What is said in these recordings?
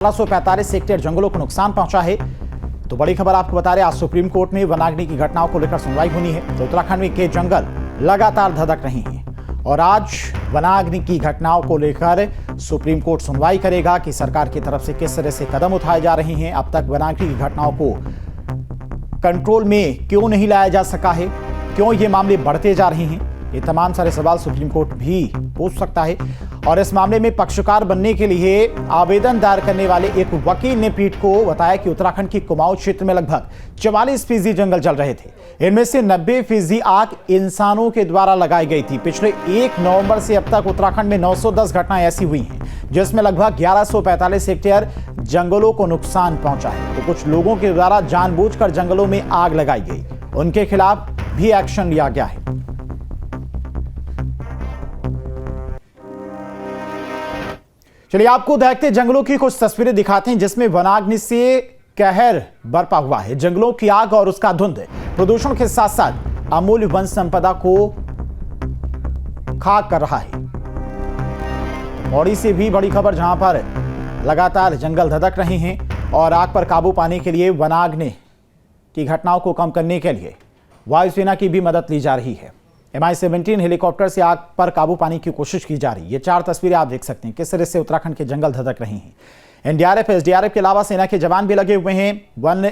1845 hectare जंगलों को नुकसान पहुंचा है। तो बड़ी खबर आपको बता रहे, आज सुप्रीम कोर्ट में वनाग्नि की घटनाओं को लेकर सुनवाई होनी है। तो उत्तराखंड में के जंगल लगातार धधक रहे हैं और आज वनाग्नि की घटनाओं को लेकर सुप्रीम कोर्ट सुनवाई करेगा कि सरकार की तरफ से किस तरह से कदम उठाए जा रहे हैं। अब तक वनाग्नि की घटनाओं को कंट्रोल में क्यों नहीं लाया जा सका है, क्यों ये मामले बढ़ते जा रहे हैं, ये तमाम सारे सवाल सुप्रीम कोर्ट भी पूछ सकता है। और इस मामले में पक्षकार बनने के लिए आवेदन दायर करने वाले एक वकील ने पीठ को बताया कि उत्तराखंड की कुमाऊं क्षेत्र में लगभग 44% जंगल जल रहे थे। इनमें से 90% आग इंसानों के द्वारा लगाई गई थी। पिछले 1 नवंबर से अब तक उत्तराखंड में 910 घटनाएं ऐसी हुई हैं जिसमें लगभग 1145 हेक्टेयर जंगलों को नुकसान पहुंचा है। तो कुछ लोगों के द्वारा जानबूझकर जंगलों में आग लगाई गई, उनके खिलाफ भी एक्शन लिया गया है। चलिए आपको देखते जंगलों की कुछ तस्वीरें दिखाते हैं जिसमें वनाग्नि से कहर बरपा हुआ है। जंगलों की आग और उसका धुंध प्रदूषण के साथ साथ अमूल्य वन संपदा को खाक कर रहा है। पौड़ी से भी बड़ी खबर, जहां पर लगातार जंगल धधक रहे हैं और आग पर काबू पाने के लिए वनाग्नि की घटनाओं को कम करने के लिए वायुसेना की भी मदद ली जा रही है। MI-17 हेलीकॉप्टर से आग पर काबू पाने की कोशिश की जा रही है। ये 4 तस्वीरें आप देख सकते हैं किस तरह से उत्तराखंड के जंगल धधक रहे हैं। NDRF, SDRF के अलावा सेना के जवान भी लगे हुए हैं। वन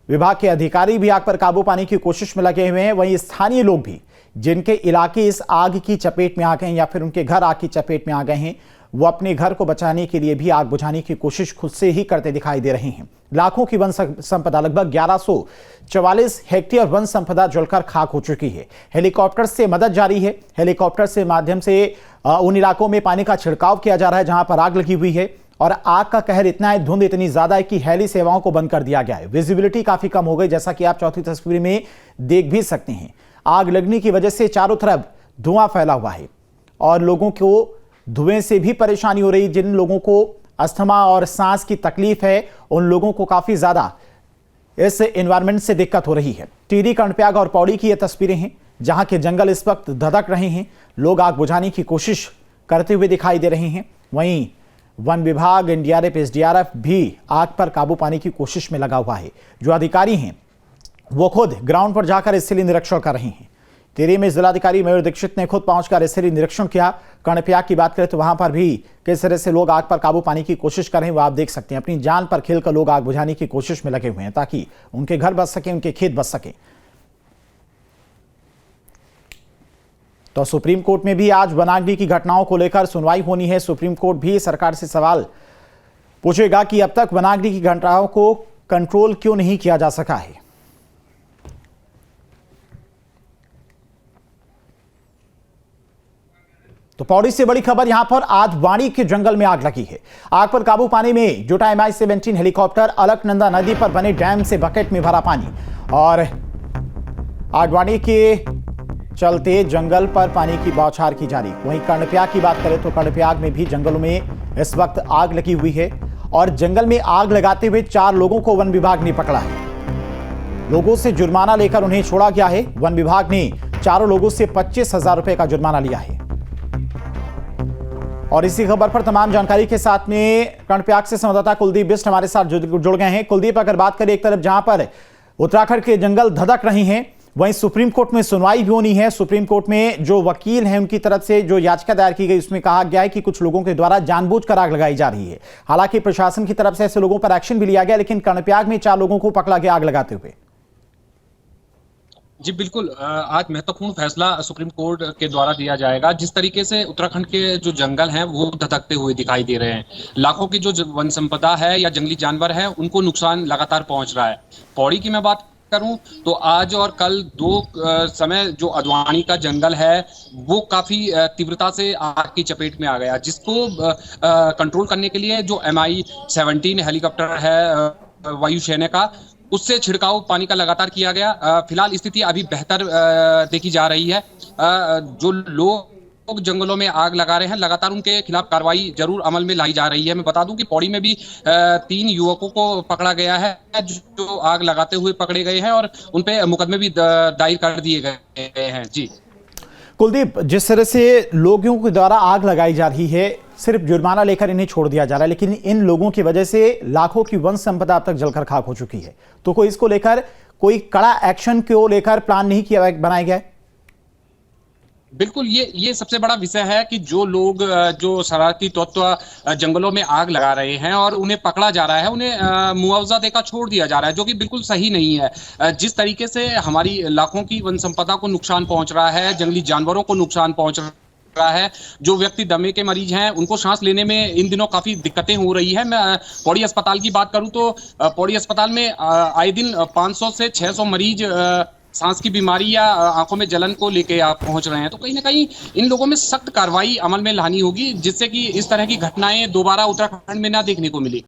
विभाग के अधिकारी भी आग पर काबू पाने की कोशिश में लगे हुए हैं। वहीं स्थानीय लोग भी जिनके इलाके इस आग की चपेट में आ गए हैं या फिर उनके घर आग की चपेट में आ गए हैं, वो अपने घर को बचाने के लिए भी आग बुझाने की कोशिश खुद से ही करते दिखाई दे रहे हैं। लाखों की वन संपदा, लगभग 1144 हेक्टेयर वन संपदा जलकर खाक हो चुकी है। हेलीकॉप्टर से मदद जारी है। हेलीकॉप्टर से माध्यम से उन इलाकों में पानी का छिड़काव किया जा रहा है जहां पर आग लगी हुई है। और आग का कहर इतना है, धुंध इतनी ज्यादा है कि हेली सेवाओं को बंद कर दिया गया है। विजिबिलिटी काफी कम हो गई, जैसा कि आप चौथी तस्वीर में देख भी सकते हैं। आग लगने की वजह से चारों तरफ धुआं फैला हुआ है और लोगों को धुएं से भी परेशानी हो रही। जिन लोगों को अस्थमा और सांस की तकलीफ है, उन लोगों को काफी ज्यादा इस एनवायरनमेंट से दिक्कत हो रही है। टिहरी, कर्णप्रयाग और पौड़ी की ये तस्वीरें हैं जहां के जंगल इस वक्त धधक रहे हैं। लोग आग बुझाने की कोशिश करते हुए दिखाई दे रहे हैं। वहीं वन विभाग, NDRF, SDRF भी आग पर काबू पाने की कोशिश में लगा हुआ है। जो अधिकारी हैं वो खुद ग्राउंड पर जाकर स्थलीय निरीक्षण कर रहे हैं। टिहरी में जिलाधिकारी मयूर दीक्षित ने खुद पहुंचकर स्थलीय निरीक्षण किया। कर्णप्रयाग की बात करें तो वहां पर भी किस तरह से लोग आग पर काबू पाने की कोशिश कर रहे हैं वो आप देख सकते हैं। अपनी जान पर खेलकर लोग आग बुझाने की कोशिश में लगे हुए हैं ताकि उनके घर बच सके, उनके खेत बच सके। तो सुप्रीम कोर्ट में भी आज वनाग्नि की घटनाओं को लेकर सुनवाई होनी है। सुप्रीम कोर्ट भी सरकार से सवाल पूछेगा कि अब तक वनाग्नि की घटनाओं को कंट्रोल क्यों नहीं किया जा सका है। तो पौड़ी से बड़ी खबर, यहां पर आदवाणी के जंगल में आग लगी है। आग पर काबू पाने में जुटा MI-17 हेलीकॉप्टर। अलकनंदा नदी पर बने डैम से बकेट में भरा पानी और आडवाणी के चलते जंगल पर पानी की बौछार की जा रही। वहीं कर्णप्रयाग की बात करें तो कर्णप्रयाग में भी जंगलों में इस वक्त आग लगी हुई है और जंगल में आग लगाते हुए 4 लोगों को वन विभाग ने पकड़ा है। लोगों से जुर्माना लेकर उन्हें छोड़ा गया है। वन विभाग ने चारों लोगों से 25,000 रुपए का जुर्माना लिया है। और इसी खबर पर तमाम जानकारी के साथ में कर्णप्रयाग से संवाददाता कुलदीप बिष्ट हमारे साथ जुड़ गए हैं। कुलदीप, अगर बात करें एक तरफ जहां पर उत्तराखंड के जंगल धधक रहे हैं, वहीं सुप्रीम कोर्ट में सुनवाई भी होनी है। सुप्रीम कोर्ट में जो वकील हैं उनकी तरफ से जो याचिका दायर की गई उसमें कहा गया है कि कुछ लोगों के द्वारा जानबूझकर आग लगाई जा रही है। हालांकि प्रशासन की तरफ से ऐसे लोगों पर एक्शन भी लिया गया, लेकिन कर्णप्रयाग में 4 लोगों को पकड़ा गया आग लगाते हुए। जी बिल्कुल, आज महत्वपूर्ण फैसला सुप्रीम कोर्ट के द्वारा दिया जाएगा। जिस तरीके से उत्तराखंड के जो जंगल हैं वो धधकते हुए दिखाई दे रहे हैं, लाखों की जो वन संपदा है या जंगली जानवर है उनको नुकसान लगातार पहुंच रहा है। पौड़ी की मैं बात करूं तो आज और कल 2 समय जो आडवाणी का जंगल है वो काफी तीव्रता से आग की चपेट में आ गया, जिसको कंट्रोल करने के लिए जो MI-17 हेलीकॉप्टर है वायुसेना का, उससे छिड़काव पानी का लगातार किया गया। फिलहाल स्थिति अभी बेहतर देखी जा रही है। जो लोग जंगलों में आग लगा रहे हैं, लगातार उनके खिलाफ कार्रवाई जरूर अमल में लाई जा रही है। मैं बता दूं कि पौड़ी में भी 3 युवकों को पकड़ा गया है जो आग लगाते हुए पकड़े गए हैं और उन पे मुकदमे भी दायर कर दिए गए हैं। जी कुलदीप, जिस तरह से लोगों के द्वारा आग लगाई जा रही है, सिर्फ जुर्माना लेकर इन्हें छोड़ दिया जा रहा है, लेकिन इन लोगों की वजह से लाखों की वन संपदा अब तक जलकर खाक हो चुकी है। तो कोई इसको लेकर कोई कड़ा एक्शन को लेकर प्लान नहीं किया बनाया गया है? बिल्कुल, ये सबसे बड़ा विषय है कि जो लोग जो शरारती तत्व जंगलों में आग लगा रहे हैं और उन्हें पकड़ा जा रहा है, उन्हें मुआवजा देकर छोड़ दिया जा रहा है, जो कि बिल्कुल सही नहीं है। जिस तरीके से हमारी लाखों की वन संपदा को नुकसान पहुंच रहा है, जंगली जानवरों को नुकसान पहुंच रहा है, जो व्यक्ति दमे के मरीज हैं उनको सांस लेने में इन दिनों काफी दिक्कतें हो रही है। मैं पौड़ी अस्पताल की बात करूं तो पौड़ी अस्पताल में आए दिन 500 से 600 मरीज सांस की बीमारी या आंखों में जलन को लेके आप पहुंच रहे हैं। तो कहीं ना कहीं इन लोगों में सख्त कार्रवाई अमल में लानी होगी, जिससे कि इस तरह की घटनाएं दोबारा उत्तराखंड में ना देखने को मिली।